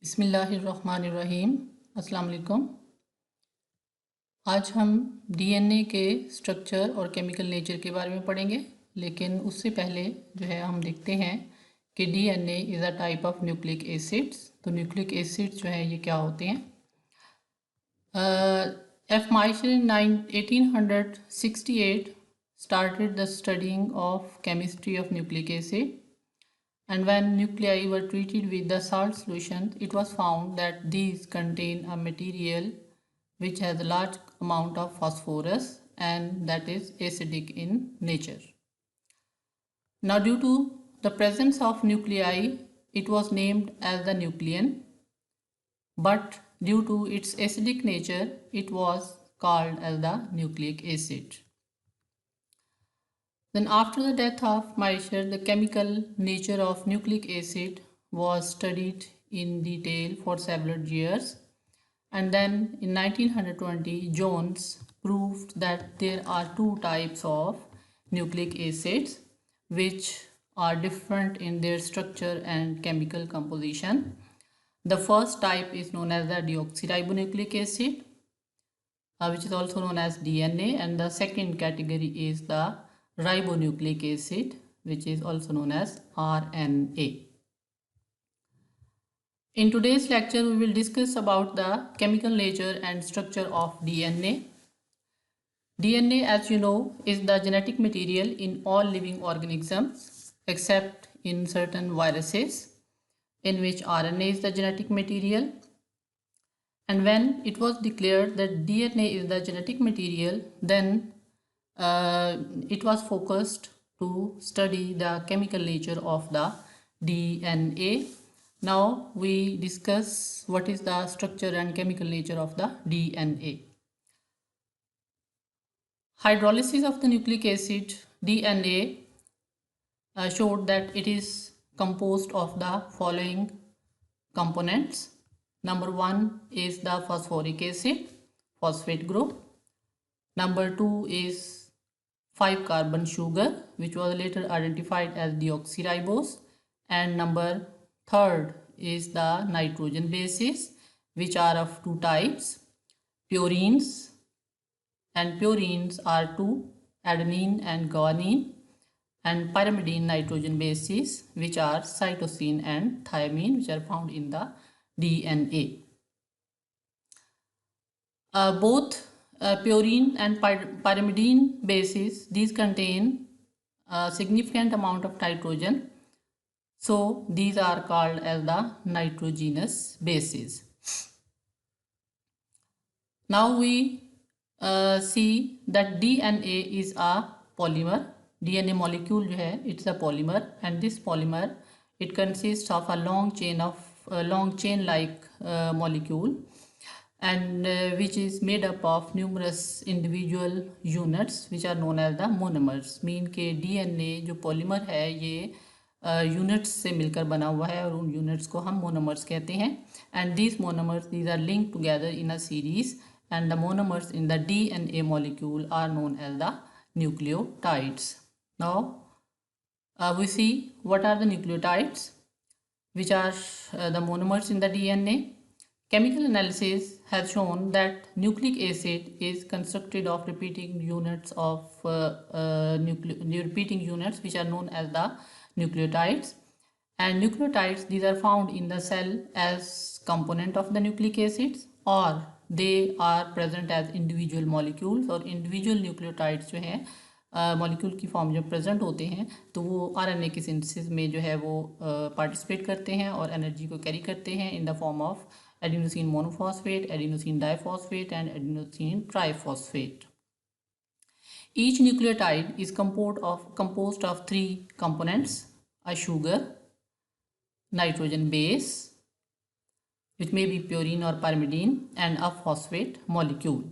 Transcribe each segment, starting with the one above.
बिस्मिल्लाहिर्रहमानिर्रहीम। अस्सलाम वालेकुम। आज हम डीएनए के स्ट्रक्चर और केमिकल नेचर के बारे में पढ़ेंगे, लेकिन उससे पहले जो है हम देखते हैं कि DNA is a type of nucleic acids. तो न्यूक्लिक एसिड्स जो है ये क्या होते हैं? F. Michael in 1868 started the studying of chemistry of nucleic acid. And when nuclei were treated with the salt solution, it was found that these contain a material which has a large amount of phosphorus and that is acidic in nature. Now, due to the presence of nuclei, it was named as the nucleon, but due to its acidic nature, it was called as the nucleic acid. Then after the death of Miescher, the chemical nature of nucleic acid was studied in detail for several years. And then in 1920, Jones proved that there are two types of nucleic acids which are different in their structure and chemical composition. The first type is known as the deoxyribonucleic acid, which is also known as DNA, and the second category is the ribonucleic acid, which is also known as RNA. In today's lecture, we will discuss about the chemical nature and structure of DNA. DNA, as you know, is the genetic material in all living organisms except in certain viruses, in which RNA is the genetic material. And when it was declared that DNA is the genetic material, then it was focused to study the chemical nature of the DNA. Now we discuss what is the structure and chemical nature of the DNA. Hydrolysis of the nucleic acid DNA showed that it is composed of the following components. Number one is the phosphoric acid, phosphate group. Number two is 5-carbon sugar, which was later identified as deoxyribose. And number third is the nitrogen bases, which are of two types, purines, and purines are two, adenine and guanine, and pyrimidine nitrogen bases, which are cytosine and thymine, which are found in the DNA. Both purine and pyrimidine bases, these contain a significant amount of nitrogen, so these are called as the nitrogenous bases. Now we see that DNA is a polymer. DNA molecule जो है, it's a polymer, and this polymer, it consists of a long chain like molecule, and which is made up of numerous individual units which are known as the monomers. Mean के DNA जो polymer है ये units से मिलकर बना हुआ है और उन यूनिट्स को हम मोनोमर्स कहते हैं. And these monomers, these are linked together in a series, and the monomers in the DNA molecule are known as the nucleotides. Now we see what are the nucleotides, which are the monomers in the DNA. Chemical analysis has shown that nucleic acid is constructed of repeating units which are known as the nucleotides. And nucleotides, these are found in the cell as component of the nucleic acids, or they are present as individual molecules. और individual nucleotides जो हैं molecule की form जब present होते हैं तो वो RNA की सिंथेसिस में जो है वो पार्टिसिपेट करते हैं और एनर्जी को कैरी करते हैं इन the form of adenosine monophosphate, adenosine diphosphate, and adenosine triphosphate. Each nucleotide is composed of three components: a sugar, nitrogen base, which may be purine or pyrimidine, and a phosphate molecule.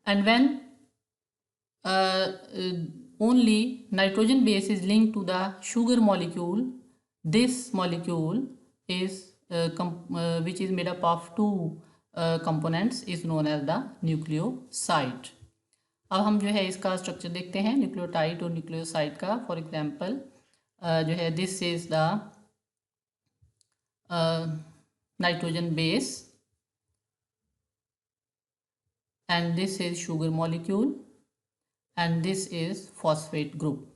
And when only nitrogen base is linked to the sugar molecule, this molecule is which is made up of two components is known as the nucleoside. अब हम जो है इसका structure देखते हैं nucleotide और nucleoside का. For example जो है this is the nitrogen base, and this is sugar molecule, and this is phosphate group.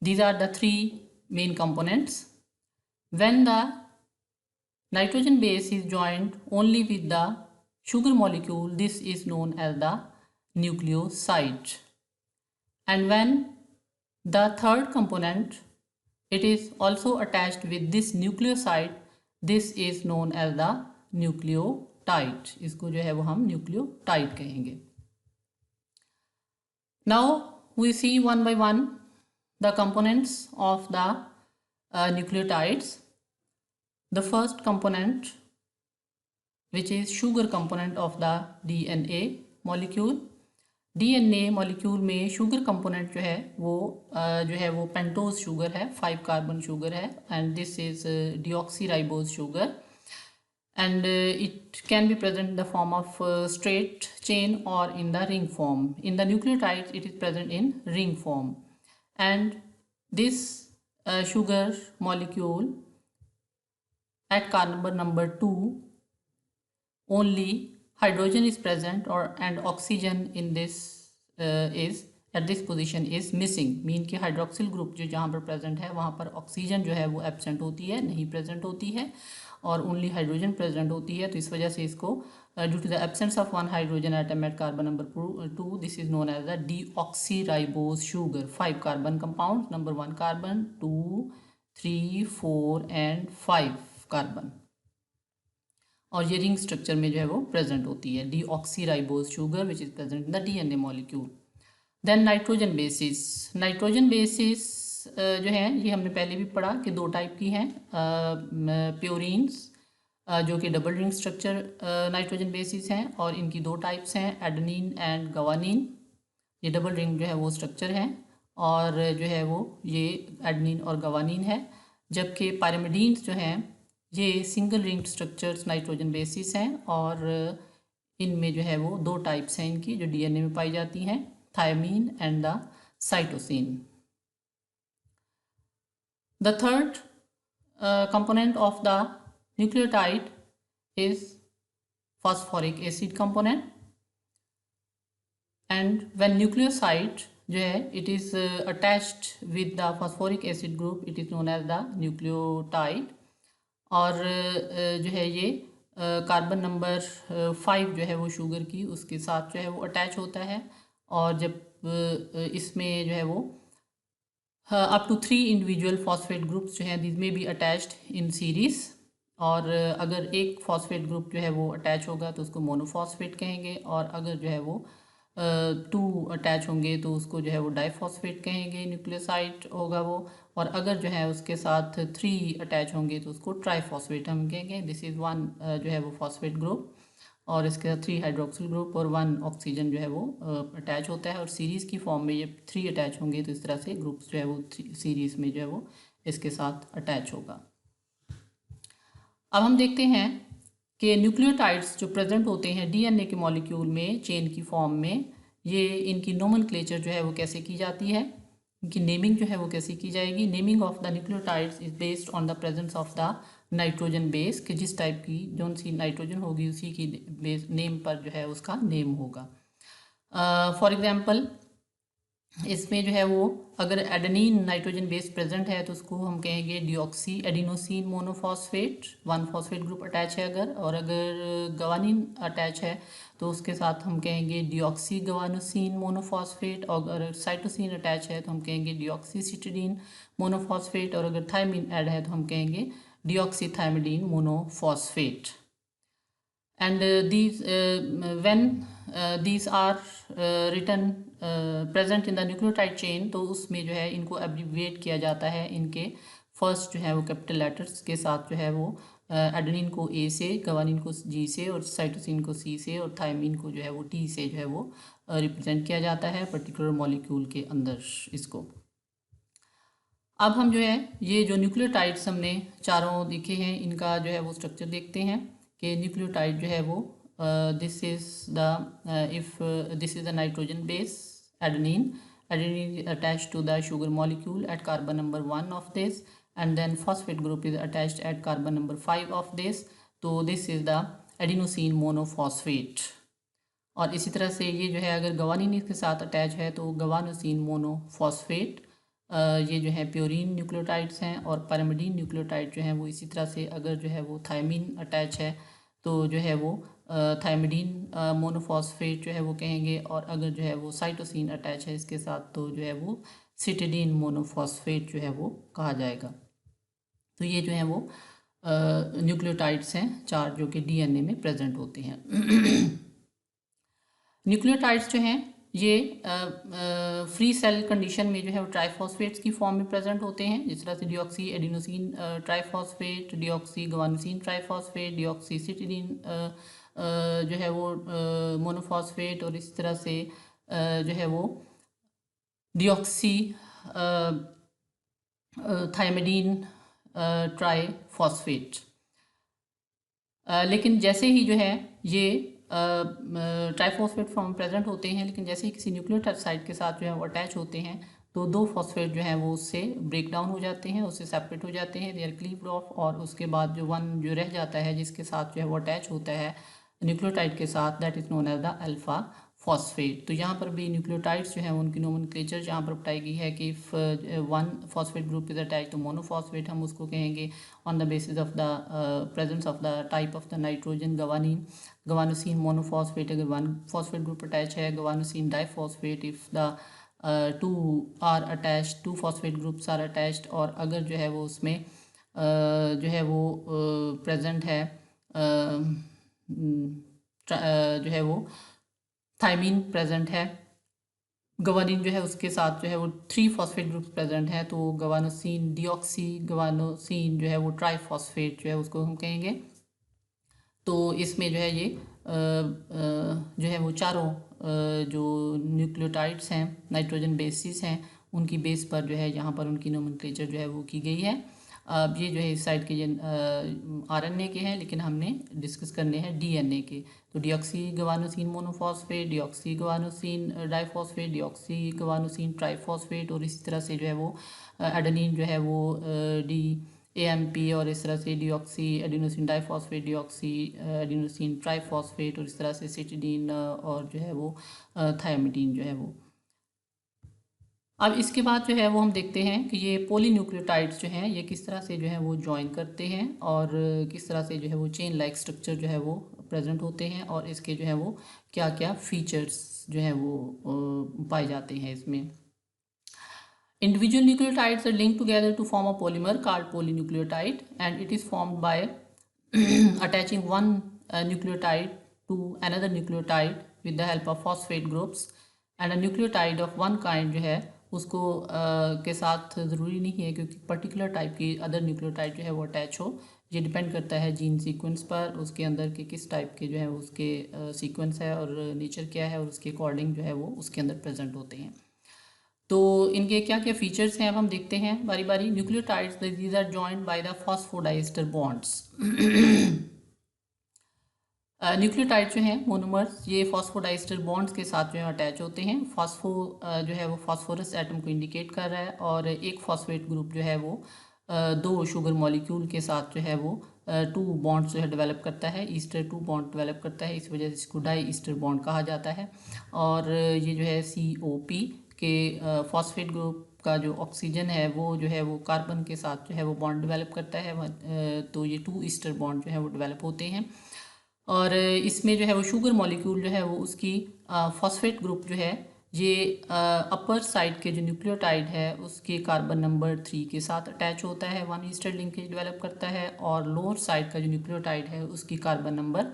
These are the three main components. When the nitrogen base is joined only with the sugar molecule, this is known as the nucleoside. And when the third component, it is also attached with this nucleoside, this is known as the nucleotide. इसको जो है वो हम nucleotide कहेंगे. Now we see one by one the components of the nucleotides. The first component, which is sugar component of the DNA molecule. DNA molecule में sugar component जो है वो pentose sugar है, 5 carbon sugar है, and this is deoxyribose sugar, and it can be present in the form of straight chain or in the ring form. In the nucleotides it is present in ring form, and this sugar molecule at carbon number 2 only hydrogen is present and oxygen in this is at this position is missing. Mean कि hydroxyl group जो जहाँ पर present है वहाँ पर oxygen जो है वो एब्सेंट होती है, नहीं प्रेजेंट होती है, और ओनली हाइड्रोजन प्रेजेंट होती है. तो इस वजह से इसको due to the absence of one hydrogen atom at carbon number 2, this is known as the deoxyribose sugar. 5 carbon compound, number 1 carbon, 2, 3, 4 and 5 carbon, और ये रिंग स्ट्रक्चर में जो है वो प्रेजेंट होती है. Deoxyribose sugar which is present in the DNA molecule. Then nitrogen bases. Nitrogen bases जो है ये हमने पहले भी पढ़ा कि 2 टाइप की हैं. प्योरीन्स जो कि double ring structure nitrogen bases हैं, और इनकी 2 टाइप्स हैं, एडेनिन एंड गवानीन. ये डबल रिंग जो है वो स्ट्रक्चर है, और जो है वो ये एडेनिन और गवानीन है. जबकि पायरिमिडीन्स जो हैं ये single ring structures nitrogen bases हैं, और इनमें जो है वो 2 टाइप्स हैं इनकी जो डीएनए में पाई जाती हैं, thymine and the cytosine. The third component of the nucleotide is phosphoric acid component, and when nucleoside जो है it is attached with the phosphoric acid group, it is known as the nucleotide. और जो है ये carbon number 5 जो है वो sugar की उसके साथ जो है वो अटैच होता है, और जब इसमें जो है वो up to 3 individual phosphate groups जो हैं दिस में बी अटैच्ड इन सीरीज. और अगर एक फॉस्फेट ग्रुप जो है वो अटैच होगा तो उसको मोनोफॉस्फेट कहेंगे, और अगर जो है वो 2 अटैच होंगे तो उसको जो है वो डाइफॉस्फेट कहेंगे, न्यूक्लियोसाइड होगा वो. और अगर जो है उसके साथ 3 अटैच होंगे तो उसको ट्राइफॉस्फेट हम कहेंगे. दिस इज़ 1 जो है वो फॉस्फेट ग्रुप, और इसके साथ 3 हाइड्रोक्सिल ग्रुप और 1 ऑक्सीजन जो है वो अटैच होता है, और सीरीज़ की फॉर्म में ये 3 अटैच होंगे तो इस तरह से ग्रुप्स जो है वो सीरीज़ में जो है वो इसके साथ अटैच होगा. अब हम देखते हैं कि न्यूक्लियोटाइड्स जो प्रेजेंट होते हैं डीएनए के मॉलिक्यूल में चेन की फॉर्म में, ये इनकी नोमेनक्लेचर जो है वो कैसे की जाती है, इनकी नेमिंग जो है वो कैसे की जाएगी. Naming of the nucleotides is based on the presence of the nitrogen base, कि जिस टाइप की जो सी नाइट्रोजन होगी उसी की बेस नेम पर जो है उसका नेम होगा. फॉर एग्जांपल इसमें जो है वो अगर एडेनिन नाइट्रोजन बेस प्रेजेंट है तो उसको हम कहेंगे deoxy adenosine monophosphate, 1 phosphate group attach है अगर, और अगर गवानीन अटैच है तो उसके साथ हम कहेंगे डिऑक्सी गवानोसिन मोनोफॉस्फेट, और अगर साइटोसिन अटैच है तो हम कहेंगे डिऑक्सी सिटिडीन मोनोफॉस्फेट, और अगर थायमिन ऐड है तो हम कहेंगे डिऑक्सीथाइमिडीन monophosphate. And when these are written present in the nucleotide chain, तो उसमें जो है इनको एब्रीविएट किया जाता है इनके फर्स्ट जो है वो कैपिटल लेटर्स के साथ जो है वो एडेनिन को ए से, गवानीन को जी से, और साइटोसिन को सी से, और थायमीन को जो है वो टी से जो है वो रिप्रेजेंट किया जाता है पर्टिकुलर मॉलिक्यूल के अंदर इसको. अब हम जो है ये जो न्यूक्लियोटाइड्स हमने चारों देखे हैं इनका जो है वो स्ट्रक्चर देखते हैं कि न्यूक्लियोटाइड जो है वो this is the if this is the nitrogen base adenine. Adenine attach to the sugar molecule at carbon number 1 of this, and then phosphate group is attached at carbon number 5 of this. तो this is the adenosine monophosphate. और इसी तरह से ये जो है अगर guanine इसके साथ अटैच है तो गवानोसिन मोनोफॉस्फेट, ये जो है प्योरीन न्यूक्लियोटाइड्स हैं, और पैरामिडीन न्यूक्लियोटाइड जो है वो इसी तरह से अगर जो है वो थायमीन अटैच है तो जो है वो थायमिडीन मोनोफॉस्फेट जो है वो कहेंगे, और अगर जो है वो साइटोसिन अटैच है इसके साथ तो जो है वो सिटिडीन मोनोफॉस्फेट जो है वो कहा जाएगा। तो ये जो है वो न्यूक्लियोटाइड्स हैं 4 जो कि डीएनए में प्रेजेंट होते हैं। न्यूक्लियोटाइड्स जो हैं ये फ्री सेल कंडीशन में जो है वो ट्राइफॉस्फेट्स की फॉर्म में प्रेजेंट होते हैं, जिस तरह से deoxy adenosine triphosphate, deoxy guanosine triphosphate, deoxy cytidine जो है वो मोनोफॉस्फेट, और इस तरह से जो है वो डिऑक्सी थायमिडीन ट्राइफॉस्फेट। लेकिन जैसे ही जो है ये ट्राइफॉस्फेट फॉर्म प्रेजेंट होते हैं, लेकिन जैसे ही किसी न्यूक्लियोटाइड के साथ जो है वो अटैच होते हैं तो 2 फॉस्फेट जो है वो उससे ब्रेक डाउन हो जाते हैं, उससे सेपरेट हो जाते हैं, दे आर क्लीव्ड ऑफ, और उसके बाद जो 1 जो रह जाता है जिसके साथ जो है वो अटैच होता है न्यूक्लियोटाइड के साथ, that is known as the alpha phosphate. तो यहाँ पर भी न्यूक्लियोटाइड्स जो है उनकी नोमेनक्लेचर जहाँ पर बताई गई है कि if 1 phosphate group is attach तो मोनोफॉस्फेट हम उसको कहेंगे on the basis of the presence of the type of the nitrogen guanine. Guanosine monophosphate अगर 1 फॉस्फेट ग्रुप अटैच है, guanosine diphosphate if the 2 are attached, 2 phosphate groups are attached, और अगर जो है वो उसमें जो है वो प्रेजेंट है जो है वो थायमीन प्रेजेंट है, गवानीन जो है उसके साथ जो है वो 3 फॉस्फेट ग्रुप्स प्रेजेंट हैं, तो गवानोसिन डिऑक्सी गवानोसिन जो है वो ट्राइफॉस्फेट जो है उसको हम कहेंगे। तो इसमें जो है ये जो है वो चारों जो न्यूक्लियोटाइड्स हैं नाइट्रोजन बेसिस हैं उनकी बेस पर जो है यहाँ पर उनकी नोमेनक्लेचर जो है वो की गई है। अब ये जो है इस साइड के ये आरएनए के हैं, लेकिन हमने डिस्कस करने हैं डीएनए के। तो deoxy guanosine monophosphate, deoxy guanosine diphosphate, deoxy guanosine triphosphate, और इसी तरह से जो है वो एडेनिन जो है वो डी AMP, और इस तरह से deoxy adenosine diphosphate, deoxy adenosine triphosphate, और इस तरह से सिटिडीन और जो है वो थायमिडीन जो है वो। अब इसके बाद जो है वो हम देखते हैं कि ये पॉलीन्यूक्लियोटाइड्स जो हैं ये किस तरह से जो है वो ज्वाइन करते हैं, और किस तरह से जो है वो चेन लाइक स्ट्रक्चर जो है वो प्रेजेंट होते हैं, और इसके जो है वो क्या क्या फीचर्स जो है वो पाए जाते हैं इसमें। Individual nucleotides are linked together to form a polymer called polynucleotide, and it is formed by attaching one nucleotide to another nucleotide with the help of phosphate groups, and a nucleotide of one kind जो है उसको के साथ ज़रूरी नहीं है क्योंकि particular type की अदर न्यूक्लियोटाइड जो है वो अटैच हो। ये डिपेंड करता है जीन सीक्वेंस पर, उसके अंदर के किस टाइप के जो है उसके सीक्वेंस है और नेचर क्या है, और उसके अकॉर्डिंग जो है वो उसके अंदर प्रेजेंट होते हैं। तो इनके क्या क्या फीचर्स हैं अब हम देखते हैं बारी बारी। Nucleotides these are joined by the phosphodiester bonds. Nucleotide जो हैं मोनोमर्स ये फॉस्फोडाइस्टर बॉन्ड्स के साथ जो है अटैच होते हैं। फॉस्फो जो है वो फॉस्फोरस एटम को इंडिकेट कर रहा है, और एक फॉस्फेट ग्रुप जो है वो 2 शुगर मॉलिक्यूल के साथ जो है वो 2 बॉन्ड्स जो है डेवलप करता है, ईस्टर 2 बॉन्ड डेवलप करता है, इस वजह से इसको डाई ईस्टर बॉन्ड कहा जाता है। और ये जो है COP के फॉस्फेट ग्रुप का जो ऑक्सीजन है वो जो है वो कार्बन के साथ जो है वो बॉन्ड डेवलप करता है, तो ये 2 ईस्टर बॉन्ड जो है वो डेवलप होते हैं। और इसमें जो है वो शुगर मॉलिक्यूल जो है वो उसकी फॉस्फेट ग्रुप जो है ये अपर साइड के जो न्यूक्लियोटाइड है उसके कार्बन नंबर 3 के साथ अटैच होता है, 1 ईस्टर लिंकेज डेवलप करता है, और लोअर साइड का जो न्यूक्लियोटाइड है उसकी कार्बन नंबर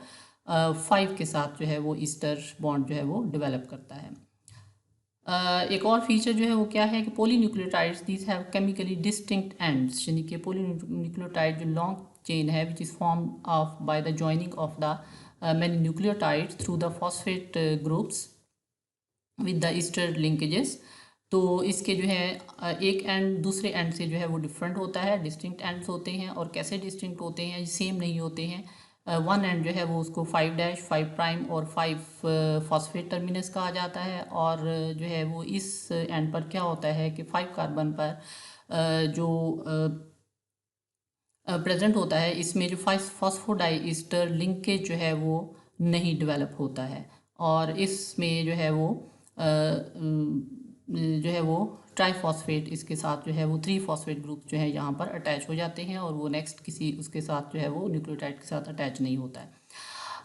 5 के साथ जो है वो ईस्टर बॉन्ड जो है वो डेवलप करता है। एक और फीचर जो है वो क्या है कि polynucleotides these have chemically distinct ends, यानी कि पॉलीन्यूक्लियोटाइड जो लॉन्ग चेन है which is form of by the joining of the many nucleotides through the phosphate groups with the Easter linkages. तो इसके जो है एक एंड दूसरे एंड से जो है वो डिफरेंट होता है, डिस्टिंक्ट एंड्स होते हैं। और कैसे डिस्टिंक्ट होते हैं, सेम नहीं होते हैं। 1 एंड जो है वो उसको 5' 5 प्राइम और 5 फॉस्फेट टर्मिनस कहा जाता है, और जो है वो इस एंड पर क्या होता है कि 5 कार्बन पर जो प्रेजेंट होता है, इसमें जो फॉस्फोडाइस्टर लिंकेज जो है वो नहीं डेवलप होता है, और इसमें जो है वो ट्राईफॉस्फेट इसके साथ जो है वो 3 फॉस्फेट ग्रुप जो है यहाँ पर अटैच हो जाते हैं, और वो नेक्स्ट किसी उसके साथ जो है वो न्यूक्लियोटाइड के साथ अटैच नहीं होता है।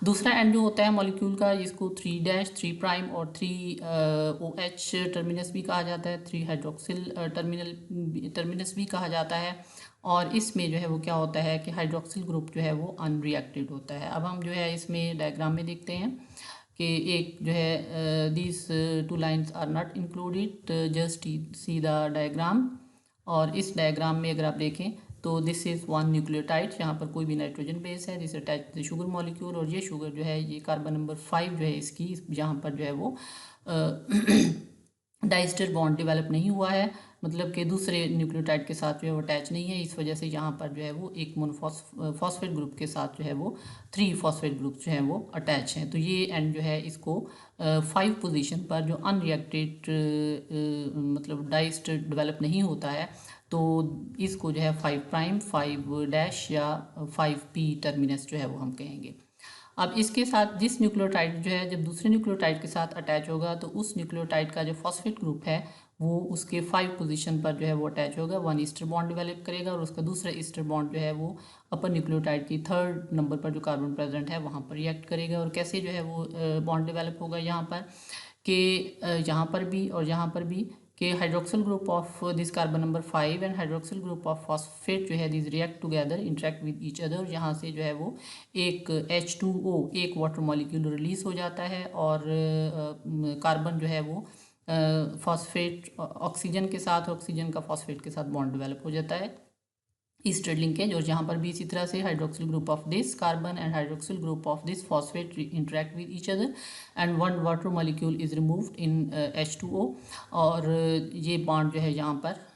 दूसरा एंड जो होता है मॉलिक्यूल का, जिसको 3' 3' और 3 OH टर्मिनस भी कहा जाता है, 3 हाइड्रोक्सिल टर्मिनस भी कहा जाता है। और इसमें जो है वो क्या होता है कि हाइड्रोक्सिल ग्रुप जो है वो अनरिएक्टेड होता है। अब हम जो है इसमें डायग्राम में देखते हैं कि एक जो है these 2 lines are not included, just see the diagram. और इस डायग्राम में अगर आप देखें तो दिस इज़ वन न्यूक्लियोटाइड, यहाँ पर कोई भी नाइट्रोजन बेस है, this attach the sugar molecule, और ये शुगर जो है ये कार्बन नंबर 5 जो है इसकी, यहाँ पर जो है वो डाइस्टर बॉन्ड डेवलप नहीं हुआ है, मतलब कि दूसरे न्यूक्लियोटाइड के साथ जो है वो अटैच नहीं है। इस वजह से यहाँ पर जो है वो एक मोनोफॉस्फेट ग्रुप के साथ जो है वो 3 फॉस्फेट ग्रुप जो है वो अटैच हैं। तो ये एंड जो है इसको 5 पोजीशन पर जो अनरिएक्टेड मतलब डाइस्टर डेवलप नहीं होता है, तो इसको जो है 5' 5' या 5p टर्मिनस जो है वो हम कहेंगे। अब इसके साथ जिस न्यूक्लियोटाइड जो है जब दूसरे न्यूक्लियोटाइड के साथ अटैच होगा, तो उस न्यूक्लियोटाइड का जो फॉस्फेट ग्रुप है वो उसके 5 पोजीशन पर जो है वो अटैच होगा, 1 ईस्टर बॉन्ड डेवलप करेगा, और उसका दूसरा ईस्टर बॉन्ड जो है वो अपर न्यूक्लियोटाइड की 3rd नंबर पर जो कार्बन प्रेजेंट है वहाँ पर रिएक्ट करेगा। और कैसे जो है वो बॉन्ड डेवलप होगा यहाँ पर कि यहाँ पर भी और यहाँ पर भी कि hydroxyl group of this carbon number 5 and hydroxyl group of phosphate जो है this react together interact with each other. यहाँ से जो है वो एक H2O एक वाटर मॉलिक्यूल रिलीज हो जाता है, और कार्बन जो है वो फॉस्फेट ऑक्सीजन के साथ, ऑक्सीजन का फॉस्फेट के साथ बॉन्ड डेवलप हो जाता है, ईस्टर लिंकेज। और यहाँ पर भी इसी तरह से hydroxyl group of this carbon and hydroxyl group of this phosphate interact with each other and 1 water molecule is removed in H2O। और ये बॉन्ड जो है यहाँ पर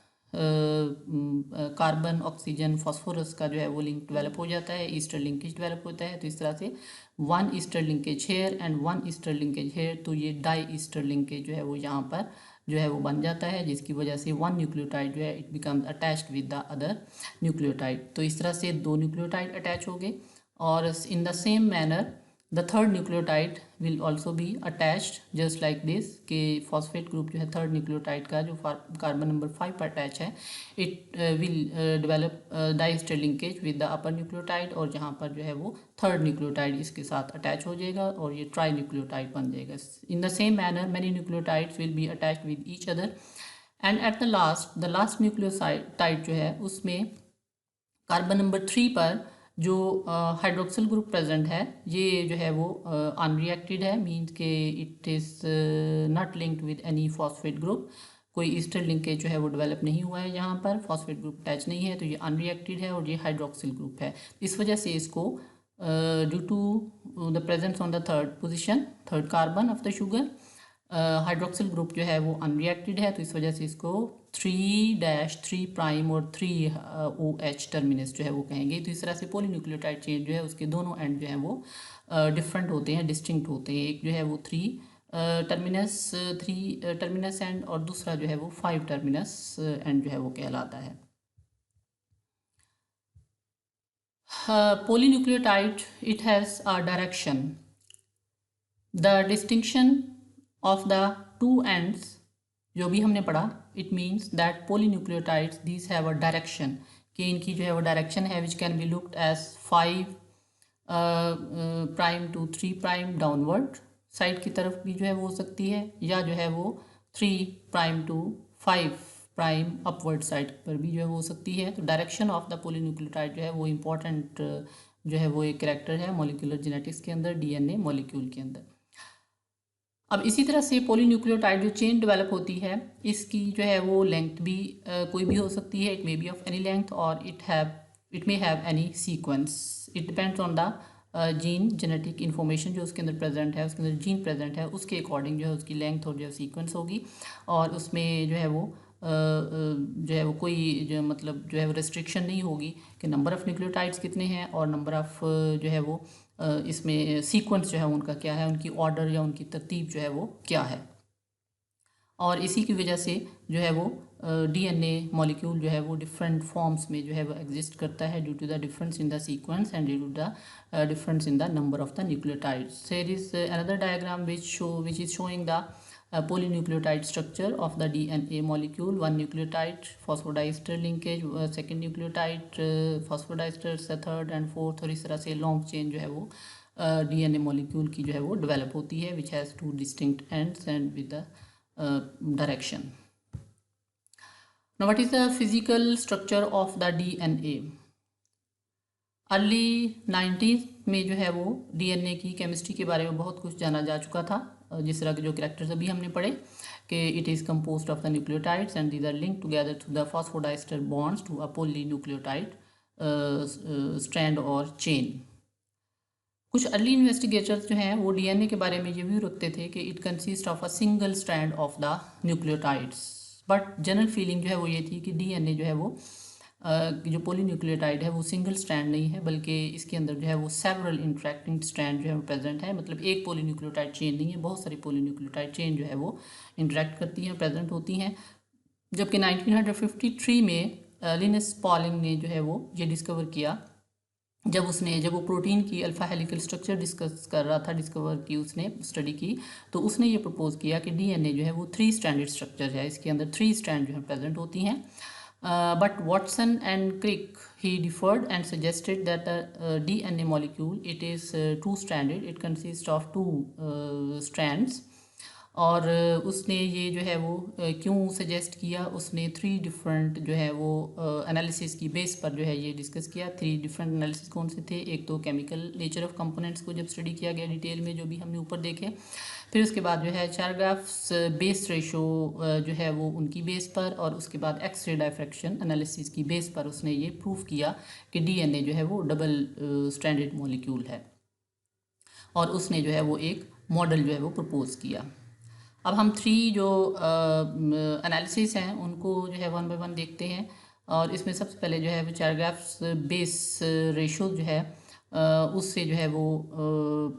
कार्बन ऑक्सीजन फॉस्फोरस का जो है वो लिंक डेवलप हो जाता है, ईस्टर लिंकेज डेवलप होता है। तो इस तरह से 1 ester linkage here and 1 ester linkage here, तो ये डाई ईस्टर लिंकेज जो है वो यहाँ पर जो है वो बन जाता है, जिसकी वजह से 1 न्यूक्लियोटाइड जो है it becomes attached with the other nucleotide. तो इस तरह से 2 न्यूक्लियोटाइड अटैच हो गए। और in the same manner the 3rd nucleotide will also be attached just like this, के फॉस्फेट ग्रुप जो है 3rd न्यूक्लियोटाइड का जो कार्बन नंबर 5 पर अटैच है, it will develop diester linkage with the upper nucleotide, और जहाँ पर जो है वो 3rd न्यूक्लियोटाइड इसके साथ अटैच हो जाएगा और ये ट्राई न्यूक्लियोटाइड बन जाएगा। In the same manner many nucleotides will be attached with each other and at the last nucleotide जो है उसमें कार्बन नंबर 3 पर जो हाइड्रोक्सिल ग्रुप प्रेजेंट है, ये जो है वो अनरिएक्टेड है, मीन्स के it is not linked with any phosphate group, कोई ईस्टर लिंकेज जो है वो डेवलप नहीं हुआ है, यहाँ पर फॉस्फेट ग्रुप अटैच नहीं है, तो ये अनरिएक्टेड है और ये हाइड्रोक्सिल ग्रुप है। इस वजह से इसको due to the presence on the 3rd position 3rd carbon of the sugar, hydroxyl group जो है वो अनरिएक्टेड है, तो इस वजह से इसको 3' और 3 OH टर्मिनस जो है वो कहेंगे। तो इस तरह से पॉलीन्यूक्लियोटाइड चेन जो है उसके दोनों एंड जो है वो डिफरेंट होते हैं, डिस्टिंक्ट होते हैं। एक जो है वो 3 टर्मिनस एंड, और दूसरा जो है वो 5 टर्मिनस एंड जो है वो कहलाता है। Polynucleotide, it has a direction. The distinction of the 2 ends जो भी हमने पढ़ा, it means that polynucleotides these have a direction, कि इनकी जो है वो डायरेक्शन है which can be looked as 5' to 3' downward, side की तरफ भी जो है वो हो सकती है, या जो है वो 3' to 5' अपवर्ड साइड पर भी जो है वो हो सकती है। तो डायरेक्शन ऑफ द पोलीन्यूक्लियोटाइड जो है वो इम्पॉर्टेंट जो है वो एक कैरेक्टर है मॉलिक्यूलर जेनेटिक्स के अंदर, DNA मॉलिक्यूल के अंदर। अब इसी तरह से पॉलीन्यूक्लियोटाइड जो चेन डेवलप होती है, इसकी जो है वो लेंथ भी कोई भी हो सकती है, it may be of any length और it may have any sequence, it depends on the gene genetic information जो उसके अंदर प्रेजेंट है, उसके अंदर जीन प्रेजेंट है, उसके अकॉर्डिंग जो है उसकी लेंथ और जो है सीक्वेंस होगी। और उसमें जो है वो कोई जो मतलब जो है वो रेस्ट्रिक्शन नहीं होगी कि नंबर ऑफ़ न्यूक्लियोटाइड्स कितने हैं और नंबर ऑफ़ जो है वो इसमें सीक्वेंस जो है उनका क्या है, उनकी ऑर्डर या उनकी तरतीब जो है वो क्या है। और इसी की वजह से जो है वो डीएनए मॉलिक्यूल जो है वो डिफरेंट फॉर्म्स में जो है वो एग्जिस्ट करता है due to the difference in the sequence and due to the difference in the number of the nucleotides. There is another diagram which is showing the polynucleotide structure of the DNA molecule. One nucleotide phosphodiester linkage, second nucleotide phosphodiester, third and fourth, और इस तरह से long chain जो है वो DNA molecule की जो है वो डेवलप होती है which has two distinct ends and with the direction. Now what is the physical structure of the DNA? Early 90s में जो है वो DNA की केमिस्ट्री के बारे में बहुत कुछ जाना जा चुका था, जिस तरह के जो कैरेक्टर्स अभी हमने पढ़े कि it is composed of the nucleotides and these are linked together through the phosphodiester bonds to a polynucleotide strand और चेन. कुछ अर्ली इन्वेस्टिगेटर्स जो हैं वो डीएनए के बारे में ये व्यू रखते थे कि it consist of a single strand of the nucleotides, but general feeling जो है वो ये थी कि डीएनए जो है वो जो पॉलीन्यूक्लियोटाइड है वो सिंगल स्ट्रैंड नहीं है, बल्कि इसके अंदर जो है वो सेवरल इंटरेक्टिंग स्ट्रैंड जो है वो प्रेजेंट है. मतलब एक पॉलीन्यूक्लियोटाइड चेन नहीं है, बहुत सारी पॉलीन्यूक्लियोटाइड चेन जो है वो इंटरेक्ट करती हैं, प्रेजेंट होती हैं. जबकि 1953 में लिनस पॉलिंग ने जो है वो ये डिस्कवर किया, जब वो प्रोटीन की अल्फा हेलिकल स्ट्रक्चर डिस्कवर की, उसने स्टडी की, तो उसने ये प्रपोज किया कि डीएनए जो है वो 3 स्ट्रैंडेड स्ट्रक्चर है, इसके अंदर 3 स्ट्रैंड जो है प्रेजेंट होती हैं. But Watson and Crick he differed and suggested that the DNA molecule it is two-stranded. It consists of two strands. और उसने ये जो है वो क्यों सजेस्ट किया, उसने 3 डिफरेंट जो है वो एनालिसिस की बेस पर जो है ये डिस्कस किया. 3 डिफरेंट एनालिसिस कौन से थे? एक तो केमिकल नेचर ऑफ कंपोनेंट्स को जब स्टडी किया गया डिटेल में, जो भी हमने ऊपर देखे. फिर उसके बाद जो है चारग्राफ्स बेस रेशो जो है वो उनकी बेस पर, और उसके बाद एक्स-रे डायफ्रैक्शन एनालिसिस की बेस पर उसने ये प्रूव किया कि डीएनए जो है वो डबल स्ट्रैंडेड मॉलिक्यूल है, और उसने जो है वो एक मॉडल जो है वो प्रपोज किया. अब हम 3 जो एनालिसिस हैं उनको जो है वन बाय वन देखते हैं. और इसमें सबसे पहले जो है वो चारग्राफ्स बेस रेशो जो है उससे जो है वो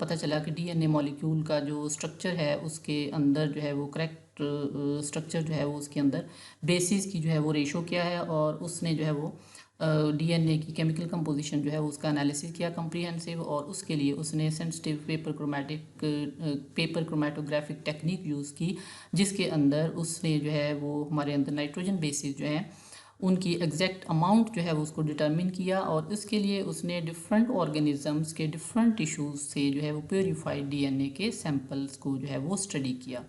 पता चला कि डीएनए मॉलिक्यूल का जो स्ट्रक्चर है उसके अंदर जो है वो करेक्ट स्ट्रक्चर जो है वो उसके अंदर बेसिस की जो है वो रेशो क्या है, और उसने जो है वो डीएनए की केमिकल कंपोजिशन जो है उसका एनालिसिस किया कम्प्रीहेंसिव, और उसके लिए उसने sensitive paper chromatographic technique use की, जिसके अंदर उसने जो है वो हमारे अंदर नाइट्रोजन बेसिस जो हैं उनकी एग्जैक्ट अमाउंट जो है वो उसको डिटरमिन किया, और इसके लिए उसने डिफरेंट ऑर्गेनिजम्स के डिफरेंट टिश्यूज़ से जो है वो प्योरीफाइड डीएनए के सैम्पल्स को जो है वो स्टडी किया.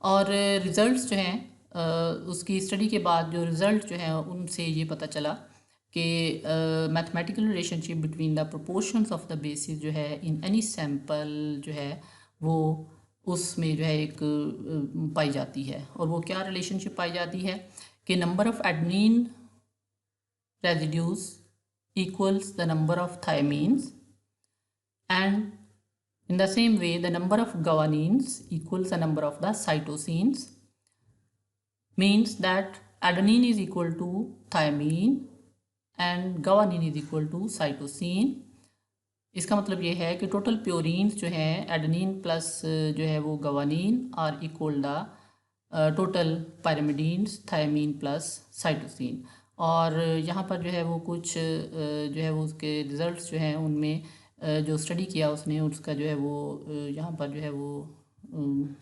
और रिज़ल्ट्स जो हैं उसकी स्टडी के बाद जो रिज़ल्ट जो है उनसे ये पता चला कि mathematical relationship between the proportions of the basis जो है इन एनी सैम्पल जो है वो उसमें जो है एक पाई जाती है. और वो क्या रिलेशनशिप पाई जाती है कि number of adenine residues equals the number of thymines, and in the same way the number of guanines equals the number of the cytosines. Means that adenine is equal to thymine and guanine is equal to cytosine. इसका मतलब ये है कि total प्योरीन्स जो हैं adenine plus जो है वो guanine are equal the total pyrimidines thymine plus cytosine. और यहाँ पर जो है वो कुछ जो है वो उसके रिजल्ट्स जो हैं उनमें जो स्टडी किया उसने उसका जो है वो यहाँ पर जो है वो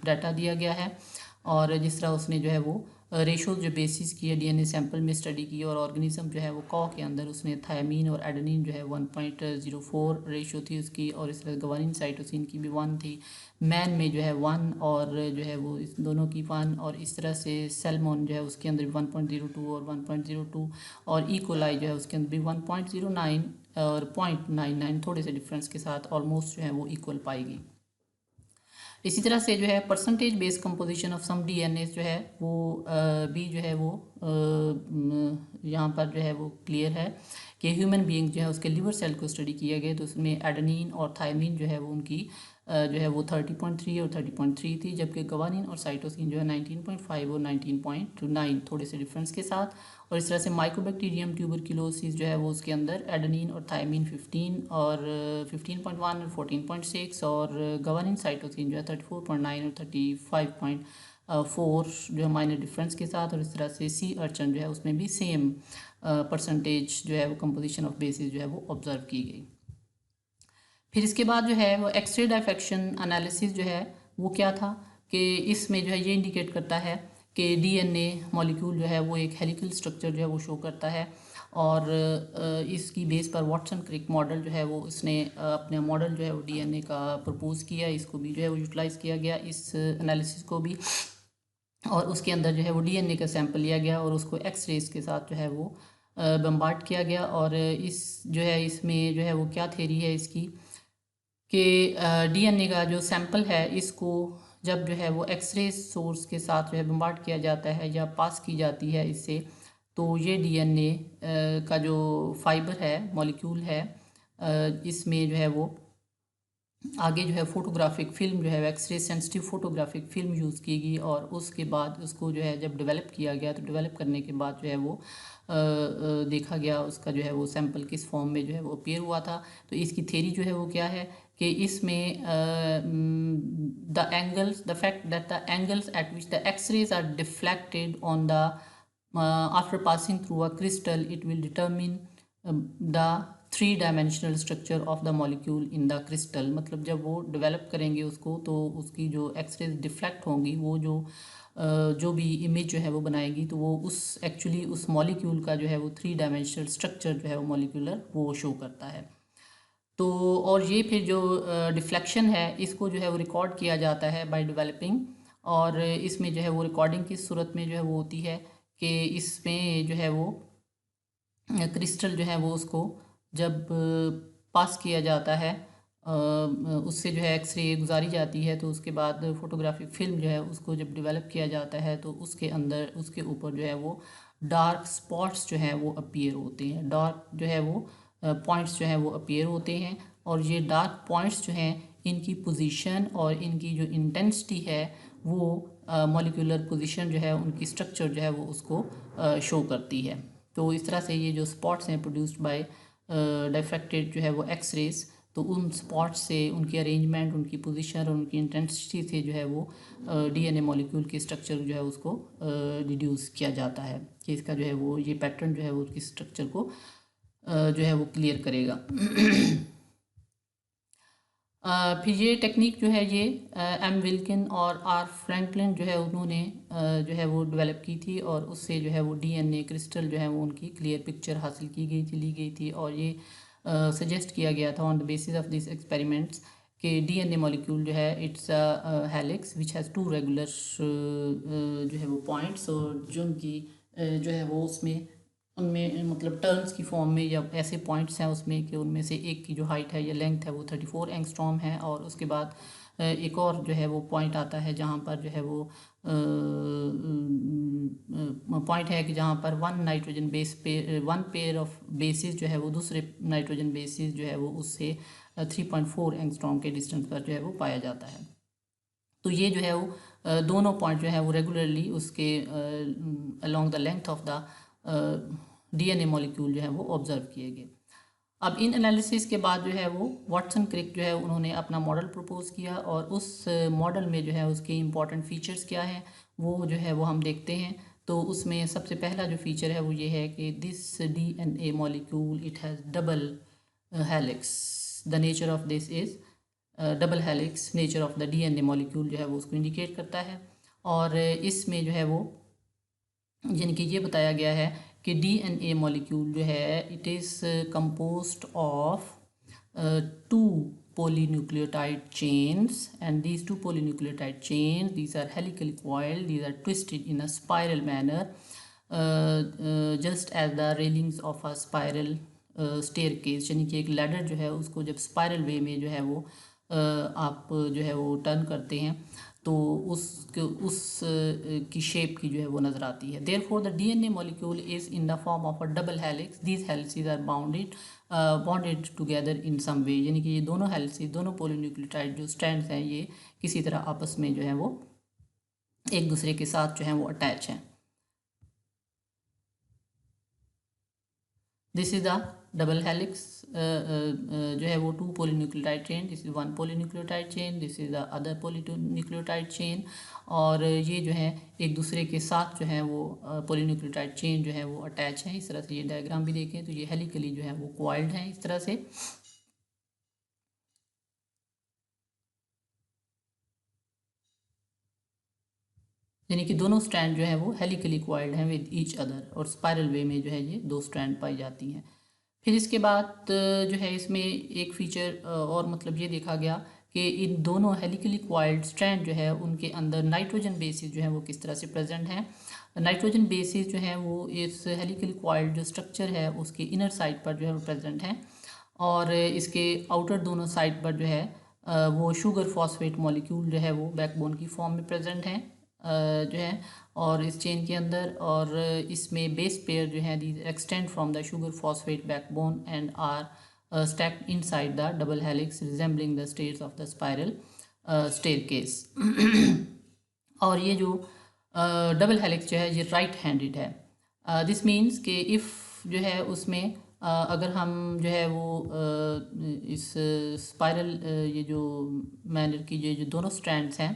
डाटा दिया गया है. और जिस तरह उसने जो है वो रेशोज जो बेसिस की है डीएनए सैंपल में स्टडी की, और ऑर्गेनिज्म जो है वो कॉ के अंदर उसने थायमीन और एडेनिन जो है 1.04 रेशो थी उसकी, और इस तरह गवानीन साइटोसिन की भी 1 थी. मैन में जो है 1 और जो है वो इस दोनों की 1, और इस तरह से सेलमोन जो है उसके अंदर भी 1.02 और 1.02, और इकोलाई जो है उसके अंदर भी 1.09 और 0.99 थोड़े से डिफरेंस के साथ ऑलमोस्ट जो है वो इक्वल पाएगी. इसी तरह से जो है percentage based composition of some DNA जो है वो भी जो है वो यहाँ पर जो है वो क्लियर है कि ह्यूमन बीइंग जो है उसके लिवर सेल को स्टडी किया गया, तो उसमें एडेनिन और थायमीन जो है वो उनकी जो है वो 30.3 और 30.3 थी, जबकि गवानीन और साइटोसिन जो है 19.5 और 19.9 थोड़े से डिफरेंस के साथ. और इस तरह से माइकोबैक्टीरियम ट्यूबरक्लोसिस जो है वो उसके अंदर एडेनिन और थायमीन 15 और 15.1 और 14.6, और गवानीन साइटोसिन जो है 34.9 और 35 4 जो है माइनर डिफरेंस के साथ, और इस तरह से सी अर्चन जो है उसमें भी सेम परसेंटेज जो है वो कंपोजिशन ऑफ बेसिस जो है वो ऑब्जर्व की गई। फिर इसके बाद जो है वो एक्सरे डाइफेक्शन एनालिसिस जो है वो क्या था कि इसमें जो है ये इंडिकेट करता है कि डीएनए मॉलिक्यूल जो है वो एक हेलिकल स्ट्रक्चर जो है वो शो करता है, और इसकी बेस पर वाटसन क्रिक मॉडल जो है वो इसने अपने मॉडल जो है वो डीएनए का प्रपोज किया, इसको भी जो है वो यूटिलाइज़ किया गया इस एनालिसिस को भी, और उसके अंदर जो है वो डीएनए का सैंपल लिया गया और उसको एक्स रेज के साथ जो है वो बम्बार्ड किया गया। और इस जो है इसमें जो है वो क्या थ्योरी है इसकी कि डीएनए का जो सैंपल है इसको जब जो है वो एक्सरे सोर्स के साथ जो है बम्बार्ड किया जाता है या पास की जाती है इससे, तो ये डीएनए का जो फाइबर है मॉलिक्यूल है इसमें जो है वो आगे जो है फोटोग्राफिक फिल्म जो है x-ray sensitive photographic film use की गई, और उसके बाद उसको जो है जब डेवलप किया गया तो डेवलप करने के बाद जो है वो देखा गया उसका जो है वो सैंपल किस फॉर्म में जो है वो अपीयर हुआ था। तो इसकी थ्योरी जो है वो क्या है कि इसमें the fact that the angles at which the x-rays are deflected on the after passing through a crystal it will determine the 3 dimensional structure of the molecule in the crystal. मतलब जब वो डेवलप करेंगे उसको तो उसकी जो X-rays deflect होंगी वो जो भी इमेज जो है वो बनाएगी तो वो उस एक्चुअली उस मॉलिक्यूल का जो है वो 3 डायमेंशनल स्ट्रक्चर जो है वो मॉलिक्यूलर वो शो करता है। तो और ये फिर जो डिफ्लेक्शन है इसको जो है वो रिकॉर्ड किया जाता है बाय डेवलपिंग, और इसमें जो है वो रिकॉर्डिंग किस सूरत में जो है वो होती है कि इसमें जो है वो क्रिस्टल जो है वो उसको जब पास किया जाता है उससे जो है एक्सरे गुजारी जाती है, तो उसके बाद फोटोग्राफिक फिल्म जो है उसको जब डेवलप किया जाता है तो उसके अंदर उसके ऊपर जो है वो डार्क स्पॉट्स जो हैं वो अपीयर होते हैं, डार्क जो है वो पॉइंट्स जो हैं वो अपीयर होते हैं, और ये डार्क पॉइंट्स जो हैं इनकी पोजीशन और इनकी जो इंटेंसिटी है वो मॉलिक्यूलर पोजीशन जो है उनकी स्ट्रक्चर जो है वो उसको शो करती है। तो इस तरह से ये जो स्पॉट्स हैं प्रोड्यूस्ड बाय डिफ्रैक्टेड जो है वो एक्स रेज, तो उन स्पॉट्स से उनकी अरेंजमेंट उनकी पोजीशन और उनकी इंटेंसिटी से जो है वो डीएनए मॉलिक्यूल के स्ट्रक्चर जो है उसको डिड्यूस किया जाता है कि इसका जो है वो ये पैटर्न जो है वो उसकी स्ट्रक्चर को जो है वो क्लियर करेगा। फिर ये टेक्निक जो है ये एम विल्किन और आर फ्रैंकलिन जो है उन्होंने जो है वो डेवलप की थी, और उससे जो है वो डीएनए क्रिस्टल जो है वो उनकी क्लियर पिक्चर हासिल की गई थी ली गई थी, और ये सजेस्ट किया गया था on the basis of this experiments कि डीएनए मॉलिक्यूल जो है it's helix which has 2 regular जो है वो पॉइंट्स, और जो उनकी जो है वो उसमें उनमें मतलब टर्न्स की फॉर्म में या ऐसे पॉइंट्स हैं उसमें कि उनमें से एक की जो हाइट है या लेंथ है वो 34 एंगस्ट्रॉम है, और उसके बाद एक और जो है वो पॉइंट आता है जहाँ पर जो है वो पॉइंट है कि जहाँ पर वन पेयर ऑफ बेसिस जो है वो दूसरे नाइट्रोजन बेसिस जो है वो उससे 3.4 एंगस्ट्रॉम के डिस्टेंस पर जो है वो पाया जाता है। तो ये जो है वो दोनों पॉइंट जो है वो रेगुलरली उसके along the length of the DNA molecule जो है वो ऑब्जर्व किए गए। अब इन एनालिसिस के बाद जो है वो वाटसन क्रिक जो है उन्होंने अपना मॉडल प्रपोज किया, और उस मॉडल में जो है उसके इम्पॉर्टेंट फीचर्स क्या हैं वो जो है वो हम देखते हैं। तो उसमें सबसे पहला जो फीचर है वो ये है कि this DNA molecule it has double helix, the nature of this is double helix nature of the DNA molecule जो है वो उसको इंडिकेट करता है। और इसमें जो है वो यानी कि ये बताया गया है कि डीएनए मॉलिक्यूल जो है it is composed of 2 polynucleotide chains, and these 2 polynucleotide chains these are helically coiled, these are twisted in a spiral manner just as the railings of a spiral staircase। यानी कि एक ladder जो है उसको जब spiral वे में जो है वो आप जो है वो टर्न करते हैं तो उस की शेप की जो है वो नज़र आती है। Therefore the DNA molecule is in the form of a double helix, these helices are bonded together in some way, यानी कि ये दोनों हेलिसेस दोनों पोलीन्यूक्लियोटाइड जो स्ट्रैंड्स हैं ये किसी तरह आपस में जो है वो एक दूसरे के साथ जो है वो अटैच हैं। This is the double helix जो है वो 2 polynucleotide chain, this is 1 polynucleotide chain, this is the other polynucleotide chain। और ये जो है एक दूसरे के साथ जो है वो polynucleotide chain जो है वो अटैच है। इस तरह से ये डायग्राम भी देखें तो ये हेलिकली जो है वो coiled है इस तरह से। यानी कि दोनों स्ट्रैंड जो है वो हेलिकली कॉइल्ड हैं विद ईच अदर, और स्पाइरल वे में जो है ये 2 स्ट्रैंड पाई जाती हैं। फिर इसके बाद जो है इसमें एक फीचर और मतलब ये देखा गया कि इन दोनों हेलिकली कॉइल्ड स्ट्रैंड जो है उनके अंदर नाइट्रोजन बेसिस जो है वो किस तरह से प्रेजेंट हैं। नाइट्रोजन बेसिस जो है वो इस हेलिकली कॉइल्ड जो स्ट्रक्चर है उसके इनर साइड पर जो है वो प्रेजेंट हैं, और इसके आउटर दोनों साइड पर जो है वो शुगर फॉस्फेट मॉलिक्यूल जो है वो बैकबोन की फॉर्म में प्रेजेंट हैं जो है और इस चेन के अंदर। और इसमें बेस पेयर जो है they extend from the sugar phosphate backbone and are stacked inside the double helix resembling the stairs of the spiral staircase. और ये जो डबल हेलिक्स जो है ये राइट हैंडेड है। दिस मीन्स कि इफ़ जो है उसमें अगर हम जो है वो इस स्पाइरल ये जो मैनर की जो दोनों स्ट्रैंड्स हैं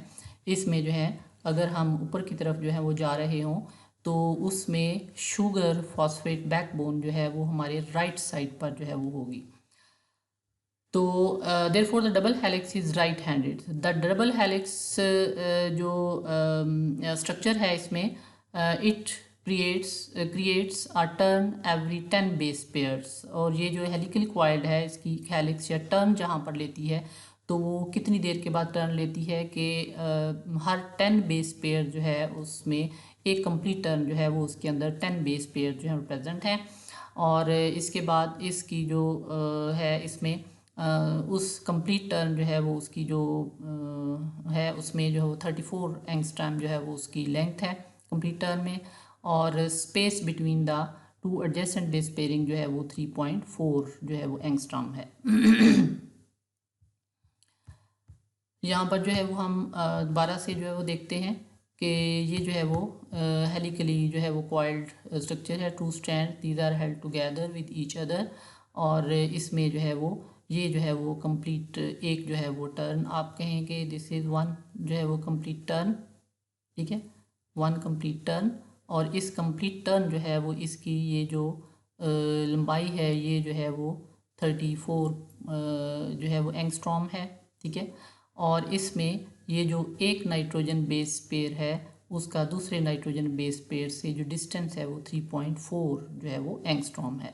इसमें जो है अगर हम ऊपर की तरफ जो है वो जा रहे हों तो उसमें शुगर फॉस्फेट बैकबोन जो है वो हमारे राइट साइड पर जो है वो होगी। तो therefore the double helix is right handed. The double helix जो स्ट्रक्चर है इसमें it creates a turn every 10 base pairs. और ये जो हेलिकली कॉइल्ड है इसकी हेलिक्स या टर्न जहाँ पर लेती है तो वो कितनी देर के बाद टर्न लेती है कि हर 10 बेस पेयर जो है उसमें एक कंप्लीट टर्न जो है वो उसके अंदर 10 बेस पेयर जो है प्रेजेंट है। और इसके बाद इसकी जो है इसमें उस कंप्लीट टर्न जो है वो उसकी जो है उसमें जो है वो 34 एंगस्ट्रॉम जो है वो उसकी लेंथ है कंप्लीट टर्न में, और space between the two adjacent base pairing जो है वो 3.4 जो है वो एंगस्ट्रॉम है। यहाँ पर जो है वो हम दोबारा से जो है वो देखते हैं कि ये जो है वो हेलिकली जो है वो कॉइल्ड स्ट्रक्चर है, 2 strand these are held together with each other. और इसमें जो है वो ये जो है वो कंप्लीट एक जो है वो टर्न आप कहेंगे दिस इज़ 1 जो है वो कंप्लीट टर्न, ठीक है 1 कंप्लीट टर्न। और इस कंप्लीट टर्न जो है वो इसकी ये जो लंबाई है ये जो है वो 34 जो है वो एंगस्ट्रॉम है, ठीक है। और इसमें ये जो एक नाइट्रोजन बेस पेयर है उसका दूसरे नाइट्रोजन बेस पेयर से जो डिस्टेंस है वो 3.4 जो है वो एंगस्ट्रॉम है।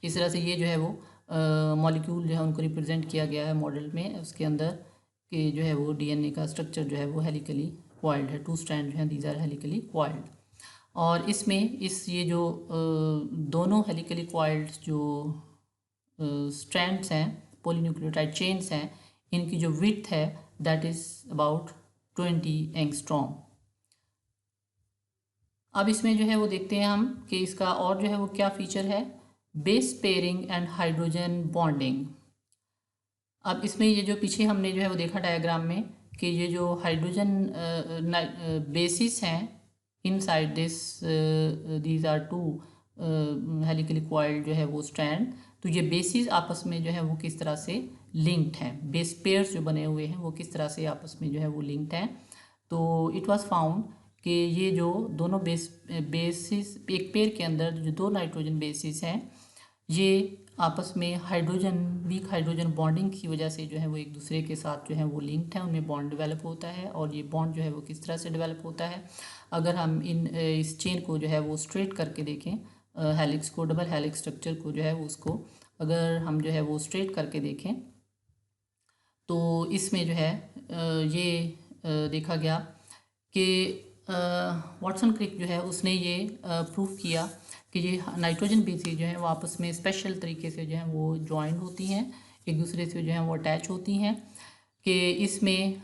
इस तरह से ये जो है वो मॉलिक्यूल जो है उनको रिप्रेजेंट किया गया है मॉडल में उसके अंदर कि जो है वो डीएनए का स्ट्रक्चर जो है वो हेलिकली कॉइल्ड है, 2 स्ट्रैंड जो हैं दीज आर हेलिकली कॉइल्ड। और इसमें इस ये जो दोनों हेलिकली कॉइल्ड जो स्ट्रैंड्स हैं पॉलीन्यूक्लियोटाइड चेन्स हैं इनकी जो विड्थ है दैट इज़ अबाउट 20 एंगस्ट्रॉम। अब इसमें जो है वो देखते हैं हम कि इसका और जो है वो क्या फीचर है, base pairing and hydrogen bonding. अब इसमें ये जो पीछे हमने जो है वो देखा डायग्राम में कि ये जो हाइड्रोजन बेसिस हैं inside this these are 2 helically coiled जो है वो स्ट्रैंड, तो ये बेसिस आपस में जो है वो किस तरह से लिंक्ड हैं, बेस पेयर्स जो बने हुए हैं वो किस तरह से आपस में जो है वो लिंक्ड हैं। तो इट वाज फाउंड कि ये जो दोनों बेसिस एक पेयर के अंदर जो 2 नाइट्रोजन बेसिस हैं ये आपस में हाइड्रोजन वीक हाइड्रोजन बॉन्डिंग की वजह से जो है वो एक दूसरे के साथ जो है वो लिंक्ड है, उनमें बॉन्ड डेवलप होता है। और ये बॉन्ड जो है वो किस तरह से डेवलप होता है, अगर हम इस चेन को जो है वो स्ट्रेट करके देखें, हेलिक्स को डबल हेलिक्स स्ट्रक्चर को जो है वो उसको अगर हम जो है वो स्ट्रेट करके देखें तो इसमें जो है ये देखा गया कि वाटसन क्रिक जो है उसने ये प्रूफ किया कि ये नाइट्रोजन बेसिस जो है वो आपस में स्पेशल तरीके से जो है वो ज्वाइन होती हैं, एक दूसरे से जो है वो अटैच होती हैं। कि इसमें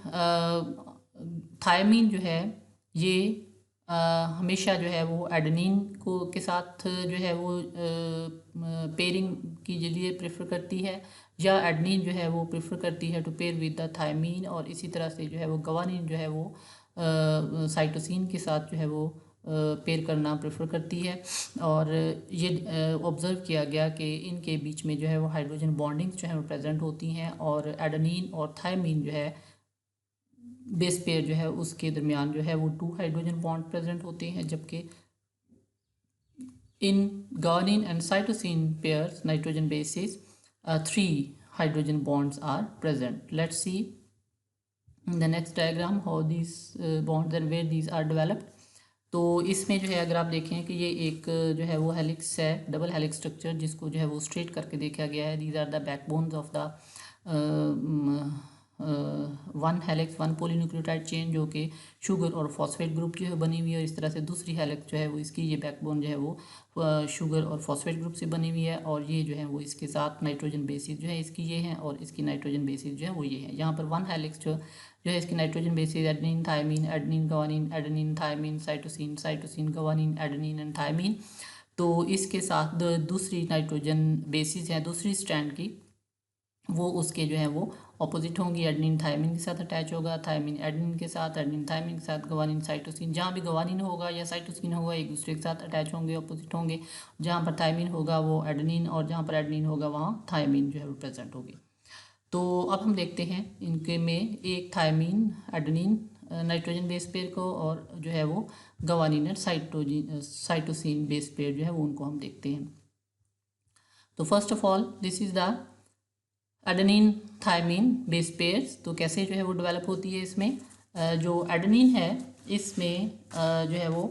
थायमीन जो है ये हमेशा जो है वो एडेनिन को के साथ जो है वो पेयरिंग के लिए प्रेफर करती है, या एडेनिन जो है वो प्रेफर करती है to pair with the thymine. और इसी तरह से जो है वो गवानीन जो है वो साइटोसिन के साथ जो है वो पेयर करना प्रेफर करती है। और ये ऑब्ज़र्व किया गया कि इनके बीच में जो है वो हाइड्रोजन बॉन्डिंग्स जो है वो प्रेजेंट होती हैं, और एडेनिन और थायमीन जो है बेस पेयर जो है उसके दरमियान जो है वो 2 हाइड्रोजन बॉन्ड प्रेजेंट होते हैं, जबकि इन guanine and cytosine pairs nitrogen bases 3 hydrogen bonds are present. Let's see in the next diagram how these bonds and where these are developed. तो इसमें जो है अगर आप देखें कि ये एक जो है वो हेलिक्स है, डबल हेलिक्स स्ट्रक्चर, जिसको जो है वो स्ट्रेट करके देखा गया है। These are the backbones of the one helix one polynucleotide chain, जो कि शुगर और फॉस्फेट ग्रुप जो है बनी हुई है। और इस तरह से दूसरी हेलिक्स जो है वो इसकी ये बैकबोन जो है वो शुगर और फॉस्फेट ग्रुप से बनी हुई है, और ये जो है वो इसके साथ नाइट्रोजन बेसिस जो है इसकी ये हैं, और इसकी नाइट्रोजन बेसिस जो है वो ये है। यहाँ पर वन हेलिक्स जो है इसकी nitrogen bases adenine thymine, adenine guanine, adenine thymine, cytosine, cytosine guanine, adenine and thymine. तो इसके साथ दूसरी नाइट्रोजन बेसिस है दूसरी स्ट्रैंड की, वो उसके जो है वो ऑपोजिट होंगी। एडेनिन थायमीन के साथ अटैच होगा, थायमीन एडेनिन के साथ, एडेनिन थायमीन के साथ, गुआनिन साइटोसिन। जहाँ भी गुआनिन होगा या साइटोसिन होगा एक दूसरे के साथ अटैच होंगे, ऑपोजिट होंगे। जहाँ पर थायमीन होगा वो एडेनिन, और जहाँ पर एडेनिन होगा वहाँ थायमीन जो है वो प्रेजेंट होगी। तो अब हम देखते हैं इनके में एक thymine adenine nitrogen base pair को, और जो है वो गुआनिन और साइटोसिन बेस पेयर जो है वो उनको हम देखते हैं। तो first of all this is the adenine thymine base pairs. तो कैसे जो है वो डेवलप होती है इसमें, जो एडेनिन है इसमें जो है वो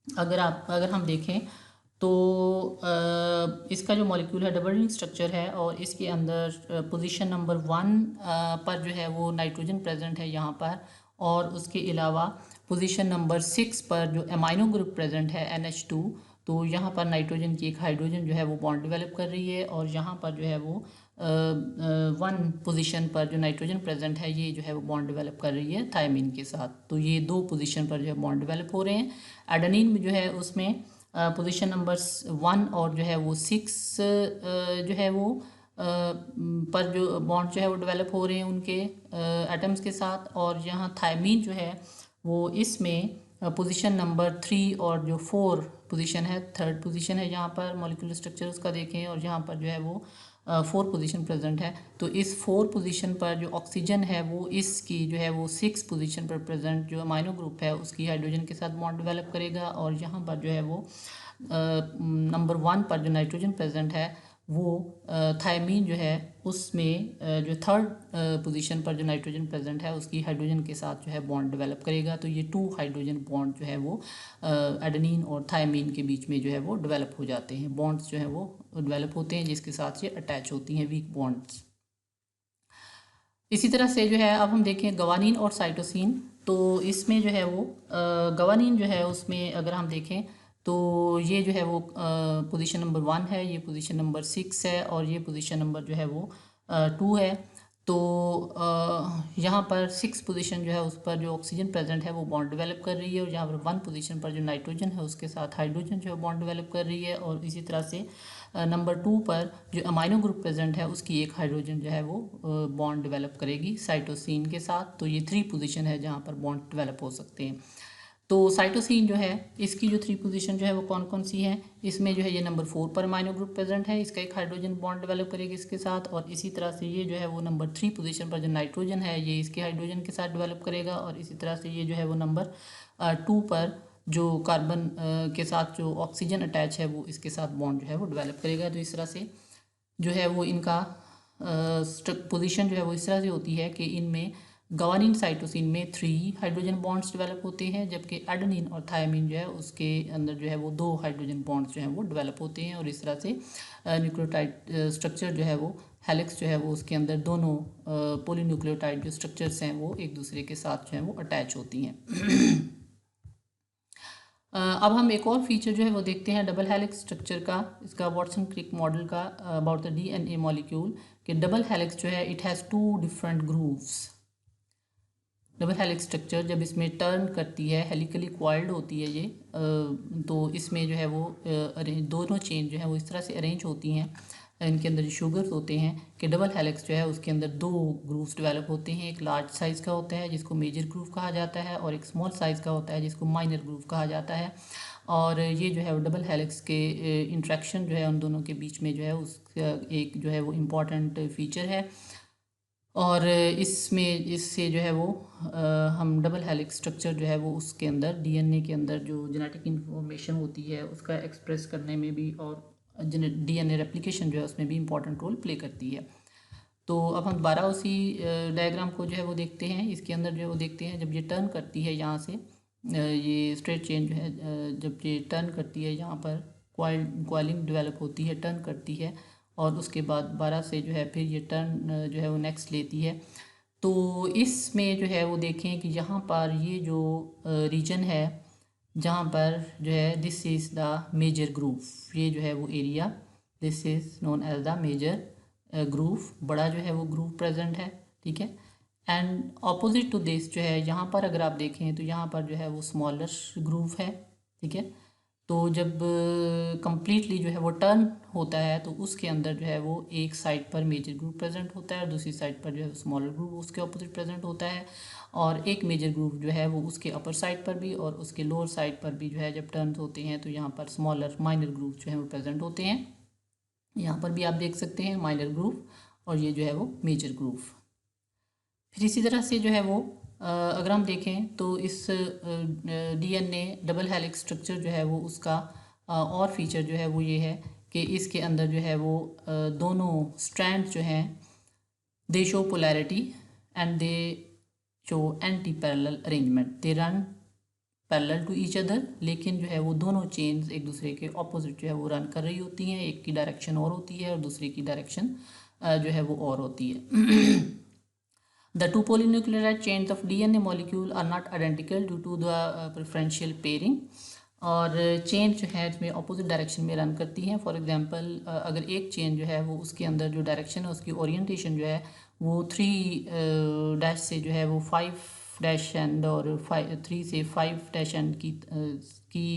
अगर हम देखें तो इसका जो मॉलिक्यूल है डबल रिंग स्ट्रक्चर है, और इसके अंदर पोजीशन नंबर 1 पर जो है वो नाइट्रोजन प्रेजेंट है यहाँ पर, और उसके अलावा पोजीशन नंबर 6 पर जो अमाइनो ग्रुप प्रेजेंट है NH2। तो यहाँ पर नाइट्रोजन की एक हाइड्रोजन जो है वो बॉन्ड डेवलप कर रही है, और यहाँ पर जो है वो 1 पोजीशन पर जो नाइट्रोजन प्रेजेंट है ये जो है वो बॉन्ड डेवलप कर रही है थायमीन के साथ। तो ये 2 पोजीशन पर जो है बॉन्ड डेवलप हो रहे हैं। एडेनिन में जो है उसमें पोजीशन नंबर 1 और जो है वो 6 जो है वो पर जो बॉन्ड जो है वो डेवलप हो रहे हैं उनके एटम्स के साथ। और यहाँ थायमीन जो है वो इसमें पोजीशन नंबर 3 और जो 4 पोजीशन है, थर्ड पोजीशन है यहाँ पर मॉलिक्यूलर स्ट्रक्चर उसका देखें, और यहाँ पर जो है वो 4 पोजीशन प्रेजेंट है। तो इस 4 पोजीशन पर जो ऑक्सीजन है वो इसकी जो है वो 6 पोजीशन पर प्रेजेंट जो अमाइनो ग्रुप है उसकी हाइड्रोजन के साथ बॉन्ड डेवलप करेगा, और यहाँ पर जो है वो नंबर 1 पर जो नाइट्रोजन प्रेजेंट है वो थायमीन जो है उसमें जो थर्ड पोजीशन पर जो नाइट्रोजन प्रेजेंट है उसकी हाइड्रोजन के साथ जो है बॉन्ड डेवलप करेगा। तो ये 2 हाइड्रोजन बॉन्ड जो है वो एडेनिन और थायमीन के बीच में जो है वो डेवलप हो जाते हैं। बॉन्ड्स जो है वो डेवलप होते हैं जिसके साथ ये अटैच होती हैं, वीक बॉन्ड्स। इसी तरह से जो है अब हम देखें गुआनिन और साइटोसिन। तो इसमें जो है वो गुआनिन जो है उसमें अगर हम देखें तो ये जो है वो पोजीशन नंबर 1 है, ये पोजीशन नंबर 6 है, और ये पोजीशन नंबर जो है वो 2 है। तो यहाँ पर 6 पोजीशन जो है उस पर जो ऑक्सीजन प्रेजेंट है वो बॉन्ड डेवलप कर रही है, और यहाँ पर 1 पोजीशन पर जो नाइट्रोजन है उसके साथ हाइड्रोजन जो है बॉन्ड डेवलप कर रही है। और इसी तरह से नंबर 2 पर जो अमाइनो ग्रुप प्रेजेंट है उसकी एक हाइड्रोजन जो है वो बॉन्ड डेवलप करेगी साइटोसिन के साथ। तो ये 3 पोजीशन है जहाँ पर बॉन्ड डेवलप हो सकते हैं। तो साइटोसिन जो है इसकी जो 3 पोजीशन जो है वो कौन कौन सी हैं, इसमें जो है ये नंबर 4 पर अमाइनो ग्रुप प्रेजेंट है, इसका एक हाइड्रोजन बॉन्ड डेवलप करेगी इसके साथ। और इसी तरह से ये जो है वो नंबर 3 पोजीशन पर जो नाइट्रोजन है ये इसके हाइड्रोजन के साथ डेवलप करेगा। और इसी तरह से ये जो है वो नंबर 2 पर जो कार्बन के साथ जो ऑक्सीजन अटैच है वो इसके साथ बॉन्ड जो है वो डेवलप करेगा। तो इस तरह से जो है वो इनका पोजीशन जो है वो इस तरह से होती है कि इनमें गुआनिन साइटोसिन में 3 हाइड्रोजन बॉन्ड्स डेवलप होते हैं, जबकि एडेनिन और थायमीन जो है उसके अंदर जो है वो 2 हाइड्रोजन बॉन्ड्स जो हैं वो डेवलप होते हैं। और इस तरह से न्यूक्लियोटाइड स्ट्रक्चर जो है वो हेलिक्स जो है वो उसके अंदर दोनों पॉलीन्यूक्लियोटाइड जो स्ट्रक्चर्स हैं वो एक दूसरे के साथ जो है वो अटैच होती हैं। अब हम एक और फीचर जो है वो देखते हैं डबल हेलिक्स स्ट्रक्चर का, इसका वाटसन क्रिक मॉडल का अबाउट द DNA मॉलिक्यूल कि डबल हेलिक्स जो है it has 2 different grooves. Double helix structure जब इसमें टर्न करती है हेलिकली क्वाइल्ड होती है ये, तो इसमें जो है वो दोनों चेन जो है वो इस तरह से अरेंज होती हैं इनके अंदर जो शुगर्स होते हैं कि डबल हेलिक्स जो है उसके अंदर दो ग्रूव्स डेवलप होते हैं, एक लार्ज साइज़ का होता है जिसको मेजर ग्रूव कहा जाता है और एक स्मॉल साइज़ का होता है जिसको माइनर ग्रूव कहा जाता है। और ये जो है वो डबल हेलिक्स के इंट्रैक्शन जो है उन दोनों के बीच में जो है उसका एक जो है वो इम्पॉर्टेंट फीचर है। और इसमें इससे जो है वो हम डबल हेलिक्स स्ट्रक्चर जो है वो उसके अंदर डीएनए के अंदर जो जेनेटिक इन्फॉर्मेशन होती है उसका एक्सप्रेस करने में भी और डीएनए रेप्लिकेशन जो है उसमें भी इम्पॉर्टेंट रोल प्ले करती है। तो अब हम दोबारा उसी डायग्राम को जो है वो देखते हैं। इसके अंदर जो है वो देखते हैं जब ये टर्न करती है यहाँ से ये स्ट्रेट चेन जो है जब ये टर्न करती है यहाँ पर क्वाइलिंग डेवलप होती है, टर्न करती है और उसके बाद दोबारा से जो है फिर ये टर्न जो है वो नेक्स्ट लेती है। तो इसमें जो है वो देखें कि यहाँ पर ये जो रीजन है जहाँ पर जो है this is the major groove, ये जो है वो area this is known as the major groove, बड़ा जो है वो ग्रूव प्रेजेंट है, ठीक है। एंड ऑपोजिट टू दिस जो है यहाँ पर अगर आप देखें तो यहाँ पर जो है वो स्मॉलर ग्रूव है, ठीक है। तो जब कंप्लीटली जो है वो टर्न होता है तो उसके अंदर जो है वो एक साइड पर मेजर ग्रूव प्रेजेंट होता है और दूसरी साइड पर जो है स्मॉलर ग्रूव उसके ऑपोजिट प्रेजेंट होता है। और एक मेजर ग्रूव जो है वो उसके अपर साइड पर भी और उसके लोअर साइड पर भी जो है जब टर्न होते हैं तो यहाँ पर स्मॉलर माइनर ग्रूव जो है वो प्रेजेंट होते हैं। यहाँ पर भी आप देख सकते हैं माइनर ग्रूव और ये जो है वो मेजर ग्रूव। फिर इसी तरह से जो है वो अगर हम देखें तो इस डीएनए डबल हेलिक्स स्ट्रक्चर जो है वो उसका और फीचर जो है वो ये है कि इसके अंदर जो है वो दोनों स्ट्रैंड जो हैं they show polarity and they show anti parallel arrangement, they run parallel to each other, लेकिन जो है वो दोनों चेन्स एक दूसरे के ऑपोजिट जो है वो रन कर रही होती हैं, एक की डायरेक्शन और होती है और दूसरी की डायरेक्शन जो है वो और होती है। The two polynucleotide chains of DNA molecule are not identical due to the preferential pairing। और चेन जो है इसमें अपोजिट डायरेक्शन में रन करती हैं। फॉर एग्जांपल अगर एक चेन जो है वो उसके अंदर जो डायरेक्शन है उसकी ओरिएंटेशन जो है वो 3 डैश से जो है वो 5 डैश एंड और 3 से 5 डैश एंड की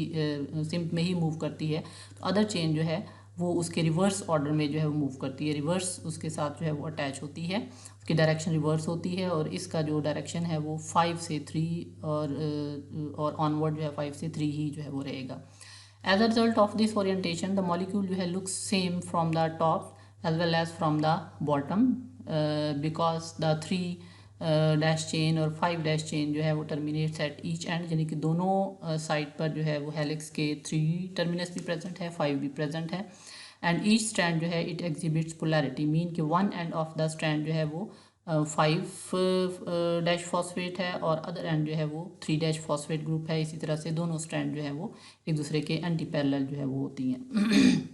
सिम्प में ही मूव करती है, तो अदर चेन जो है वो उसके रिवर्स ऑर्डर में जो है वो मूव करती है, रिवर्स उसके साथ जो है वो अटैच होती है, उसकी डायरेक्शन रिवर्स होती है और इसका जो डायरेक्शन है वो 5 से 3 और ऑनवर्ड जो है 5 से 3 ही जो है वो रहेगा। As a result of this orientation the molecule जो है looks same from the top as well as from the bottom because the 3 dash chain और 5 डैश चेन जो है वो टर्मिनेट्स एट ईच एंड, यानी कि दोनों साइड पर जो है वो हेलिक्स के 3 टर्मिनस भी प्रेजेंट है, 5 भी प्रेजेंट है। एंड ईच स्ट्रैंड जो है इट एग्जिबिट्स पोलैरिटी, मीन कि one end of the strand जो है वो 5 डैश फॉस्फेट है और अदर एंड जो है वो 3 डैश फॉस्फेट ग्रुप है। इसी तरह से दोनों स्ट्रैंड जो है वो एक दूसरे के एंटी पैरेलल जो है वो होती हैं।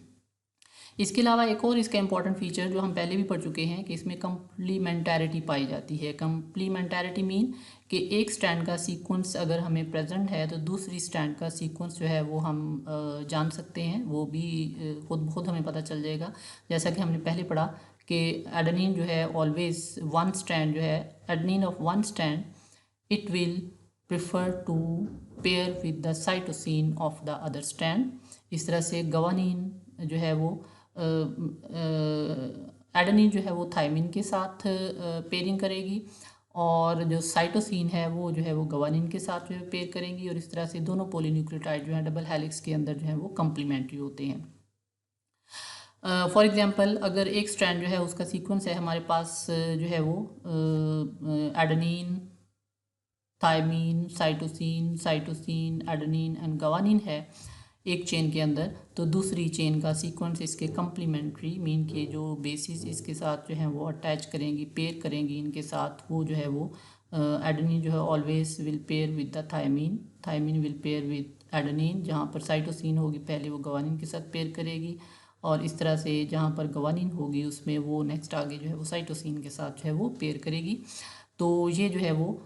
इसके अलावा एक और इसका इंपॉर्टेंट फीचर जो हम पहले भी पढ़ चुके हैं कि इसमें कम्प्लीमेंटैरिटी पाई जाती है। कम्प्लीमेंटैरिटी मीन कि एक स्ट्रैंड का सीक्वेंस अगर हमें प्रेजेंट है तो दूसरी स्ट्रैंड का सीक्वेंस जो है वो हम जान सकते हैं, वो भी खुद खुद हमें पता चल जाएगा। जैसा कि हमने पहले पढ़ा कि एडेनिन जो है ऑलवेज वन स्ट्रैंड जो है adenine of one strand it will prefer to pair with the cytosine of the other strand. इस तरह से गवानीन जो है वो एडेनिन जो है वो थायमिन के साथ पेयरिंग करेगी और जो साइटोसिन है वो जो है वो गवानिन के साथ जो है पेयर करेंगी और इस तरह से दोनों पॉलीन्यूक्लियोटाइड जो है डबल हेलिक्स के अंदर जो है वो कम्प्लीमेंट्री होते हैं। फॉर एग्जांपल अगर एक स्ट्रैंड जो है उसका सीक्वेंस है हमारे पास जो है वो adenine thymine cytosine cytosine adenine and guanine है एक चेन के अंदर, तो दूसरी चेन का सीक्वेंस इसके कम्प्लीमेंट्री मीन के जो बेसिस इसके साथ जो है वो अटैच करेंगी, पेयर करेंगी इनके साथ, वो जो है वो एडेनिन जो है always will pair with the thymine, thymine will pair with adenine, जहाँ पर साइटोसिन होगी पहले वो गवानिन के साथ पेयर करेगी और इस तरह से जहाँ पर गवानिन होगी उसमें वो नेक्स्ट आगे जो है वो साइटोसिन के साथ जो है वो पेयर करेगी। तो ये जो है वो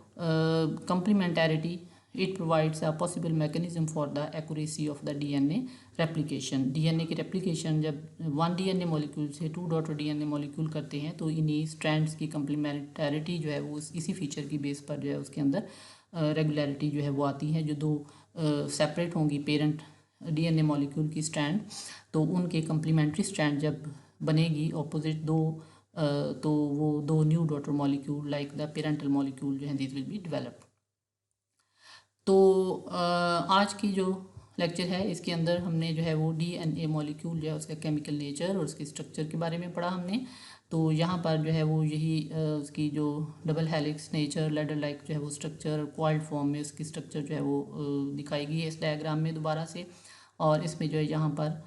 complementarity it provides a possible mechanism for the accuracy of the DNA replication। DNA की replication जब वन DNA मॉलिक्यूल से 2 डॉटर DNA मॉलिक्यूल करते हैं तो इन्हीं स्ट्रैंड्स की complementarity जो है वो इसी फीचर की बेस पर जो है उसके अंदर रेगुलरिटी जो है वो आती है। जो दो सेपरेट होंगी पेरेंट DNA मॉलिक्यूल की स्ट्रैंड तो उनके कम्प्लीमेंट्री स्ट्रैंड जब बनेगी ऑपोजिट दो तो वो दो new daughter molecule like the parental molecule जो है दिस विल बी डेवलप्ड। तो आज की जो लेक्चर है इसके अंदर हमने जो है वो डीएनए मॉलिक्यूल जो है उसका केमिकल नेचर और उसके स्ट्रक्चर के बारे में पढ़ा हमने। तो यहाँ पर जो है वो यही उसकी जो double helix nature, ladder like जो है वो स्ट्रक्चर, कॉइल्ड फॉर्म में उसकी स्ट्रक्चर जो है वो दिखाई गई है इस डायग्राम में दोबारा से। और इसमें जो है यहाँ पर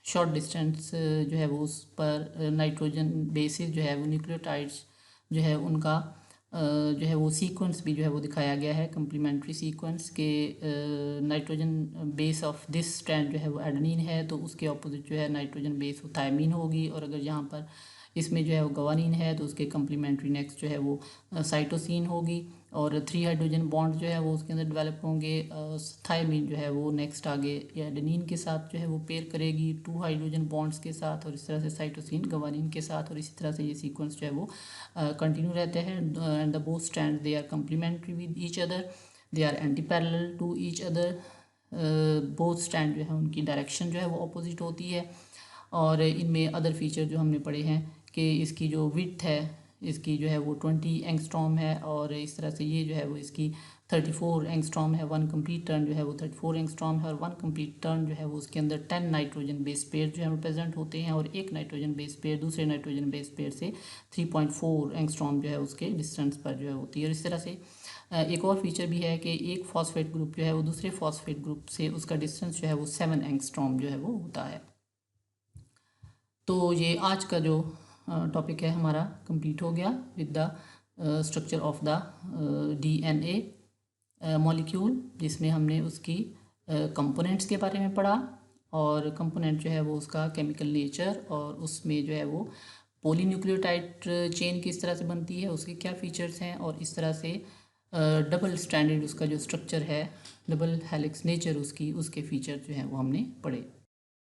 शॉर्ट डिस्टेंस जो है वो उस पर नाइट्रोजन बेसिस जो है वो न्यूक्लियोटाइड्स जो है उनका जो है वो सीक्वेंस भी जो है वो दिखाया गया है, कम्प्लीमेंट्री सीक्वेंस के nitrogen base of this strand जो है वो एडेनिन है तो उसके ऑपोजिट जो है नाइट्रोजन बेस वो थायमीन होगी। और अगर यहाँ पर इसमें जो है वो गवानीन है तो उसके कम्प्लीमेंट्री नेक्स्ट जो है वो साइटोसिन होगी। और 3 हाइड्रोजन बॉन्ड जो है वो उसके अंदर डेवलप होंगे। थायमीन जो है वो नेक्स्ट आगे एडेनिन के साथ जो है वो पेयर करेगी 2 हाइड्रोजन बॉन्ड्स के साथ, और इस तरह से साइटोसिन गवानीन के साथ, और इसी तरह से ये सीक्वेंस जो है वो कंटिन्यू रहते हैं। And the both strand they are complementary with each other, they are anti parallel to each other. Both strand जो है उनकी डायरेक्शन जो है वो अपोजिट होती है। और इनमें अदर फीचर जो हमने पढ़े हैं कि इसकी जो विड्थ है इसकी जो है वो 20 एंगस्ट्रॉम है, और इस तरह से ये जो है वो इसकी 34 एंगस्ट्रॉम है। 1 कंप्लीट टर्न जो है वो 34 एंगस्ट्रॉम है, और 1 कंप्लीट टर्न जो है वो उसके अंदर 10 नाइट्रोजन बेस पेयर जो है प्रेजेंट होते हैं, और एक नाइट्रोजन बेस पेयर दूसरे नाइट्रोजन बेस पेयर से 3.4 एंगस्ट्रॉम जो है उसके डिस्टेंस पर जो है होती है। और इस तरह से एक और फीचर भी है कि एक फॉस्फेट ग्रुप जो है वो दूसरे फॉस्फेट ग्रुप से उसका डिस्टेंस जो है वो 7 एंगस्ट्रॉम जो है वो होता है। तो ये आज का जो टॉपिक है हमारा कंप्लीट हो गया with the structure of the DNA molecule, जिसमें हमने उसकी कंपोनेंट्स के बारे में पढ़ा, और कंपोनेंट जो है वो उसका केमिकल नेचर, और उसमें जो है वो पॉलीन्यूक्लियोटाइड चेन किस तरह से बनती है, उसके क्या फीचर्स हैं, और इस तरह से डबल स्ट्रैंडेड उसका जो स्ट्रक्चर है, डबल हेलिक्स नेचर उसकी, उसके फीचर जो हैं वो हमने पढ़े।